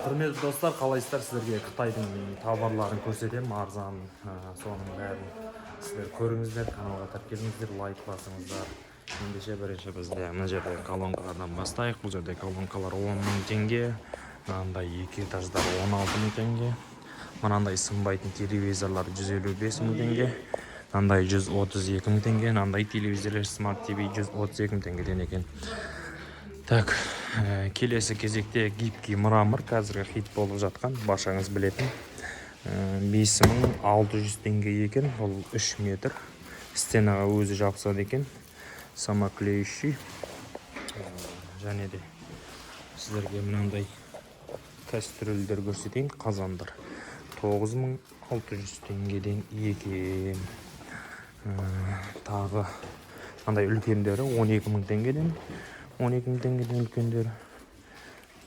Құрметті достар, қалайсыздар? Сіздерге Қытайдың товарларын көрсетемін, арзан, соның бәрін сіздер көріңіздер, каналға тіркеліңіздер, лайк басыңыздар. Ендеше бірінші бізде мына жерде колонкалардан бастайық. Бұл жерде колонкалар 10 000 теңге, мынандай екі этаждар 16 000 теңге, мынандай сынбайтын телевизорлар 155 000 теңге, мынандай 132 000 теңге, мынандай телевизорлар Smart TV 132 000 теңгеден екен. Так, келесі кезекте гибкий мрамор, қазіргі хит болып жатқан, баршаңыз білетін. 5600 теңге екен, ол 3 метр. Стенаға өзі жабысады екен, самоклеющий. Және де сіздерге мынандай кастрюльдер көрсетейін, қазандар. 9600 теңгеден екен. Тағы мынандай үлкендері 12 000 теңгеден. 12 000 теңгеден үлкендері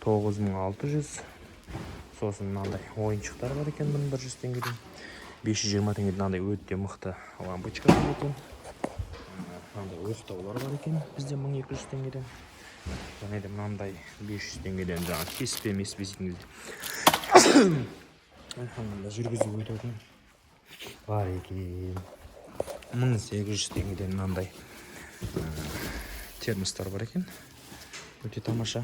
9600. Сосын мынандай ойыншықтар бар екен, 100 теңгеден. 520 теңгеден мынандай өте мықты лампочка бар екен. Мынандай оқтаулар бар екен, бізде 1200 теңгеден. Және де мынандай 500 теңгеден жаңа кеспе меспесіңізде. Жүргізіп өтетін бар екен. 1800 теңгеден мынандай термостар бар екен, өте тамаша.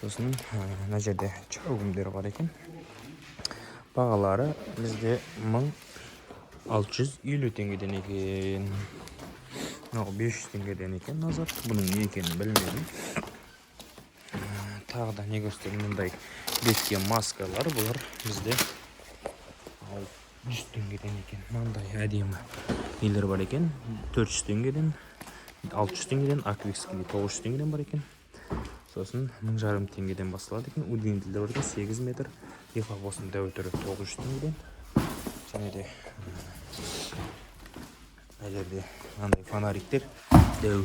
Сосын мына жерде чаугімдер бар екен. Бағалары бізде 1650 теңгеден екен. 500 теңгеден екен назар. Бұның не екенін білмедім. Тағы да не көрсетемін, мындай бетке маскалар, бұлар бізде 100 теңгеден екен. Мынандай әдемі нелер бар екен, 400 теңгеден. 600 теңгеден, аквикский 900 теңгеден бар екен. Сосын 1500 теңгеден басталады екен. Удлинителер бар екен, 8 метр. Ехабосын дәуітірі 900 теңгеден. Және де әжерде андай фонариктер дәу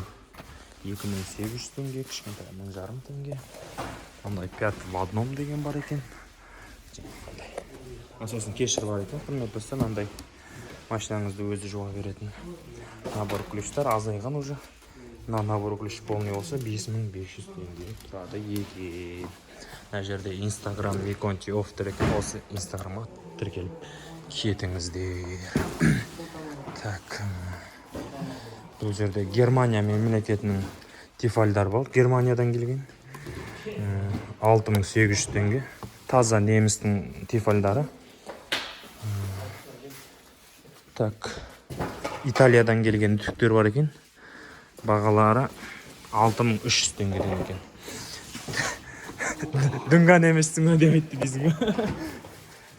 2800 теңге, кішкентай 1500 теңге. Андай 5 в одном деген бар екен. Сосын кешір бар екен. Құрметті достар, андай машинаңызды өзі жуа беретін набор ключтар азайған уже. Набор ключ полный болса 5500 теңге тұрады екен. Мына жерде Instagram Виконти офф екен, осы Instagramға тіркеліп кетіңіздер. Так, бұл жерде Германия мемлекетінің тефальдар бар, Германиядан келген. 6800 теңге. Таза немістің тефальдары. Так, Италиядан келген түктер бар екен. Бағалары 6300 теңгеден екен. Дүнған еместің өдеметті бізге.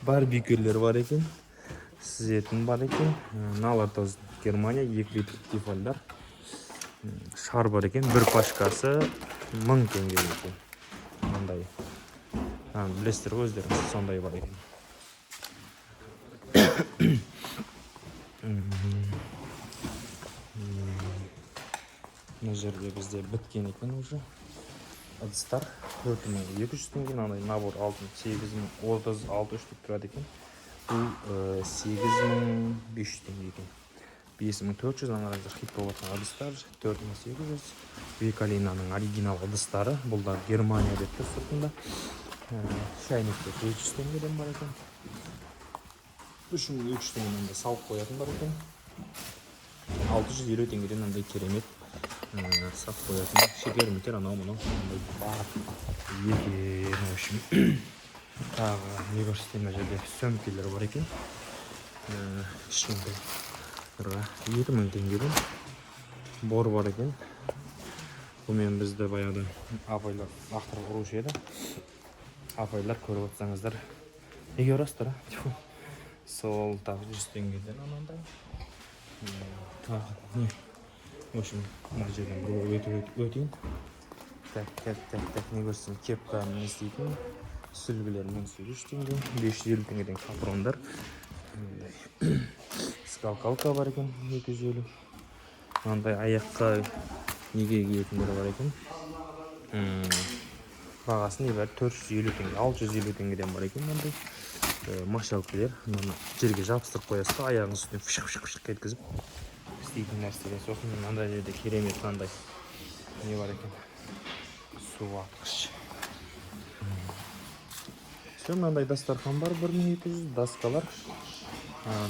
Барбекюлер бар екен. Сізетін бар екен. Налатоз Германия, 2 литр тефальдар. Шар бар екен. Бір пашкасы 1000 теңге екен. Мындай. Білесіздер өздеріңіз, сондай бар екен. Мына жерде бізде біткен екен уже. Ыдыстар 4200 теңге, мынандай набор 8600 деп тұрады екен. Бұл 8500 теңге екен. 5400, аналарда хит болып жатқан ыдыстар 4800. Векалинаның оригинал ыдыстары, бұл да Германия деп тұр сыртында. Шайнектер 500 теңгеден бар екен. 3200 теңгеден салып қоятын бар екен. 650 теңгеден андай керемет сап қоятын шекер-мекер анау-мынау бар екен. В общем, тағы не көрсетейін, мына жерде сөмкелер бар екен. Кішкентайларға 2000 теңгеден бор бар екен. Бұмен бізді баяғыда апайлар лақтырып ұрушы еді. Апайлар көріп отсаңыздар, неге ұрасыздар? Сол тағы 100 теңгеден анандай. Тағы не? В общем, мына жерден бір өтейін. Так, не көрсін, кепка не істейтін. Сүлгілер 1800 теңге, 550 теңгеден капрондар. Скалкалка бар екен, 250. Мынандай аяққа неге киетіндер бар екен. Бағасы небәрі 450 теңге, 650 теңгеден бар екен. Мынандай машалкілер, жерге жабыстырып қоясыз, аяғыңыз үстіне фышық еткізіп істейтін нәрселер. Сосын мынандай жерде керемет мынандай не бар екен, су атқыш. мынандай дастархан бар 1200, доскалар.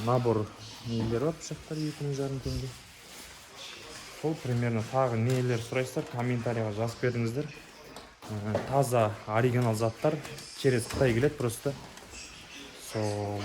Набор нелер бар, пышақтар 2500 теңге. Сол примерно тағы нелер сұрайсыздар, комментарийға жазып беріңіздер. Таза оригинал заттар через Қытай келеді просто. Сол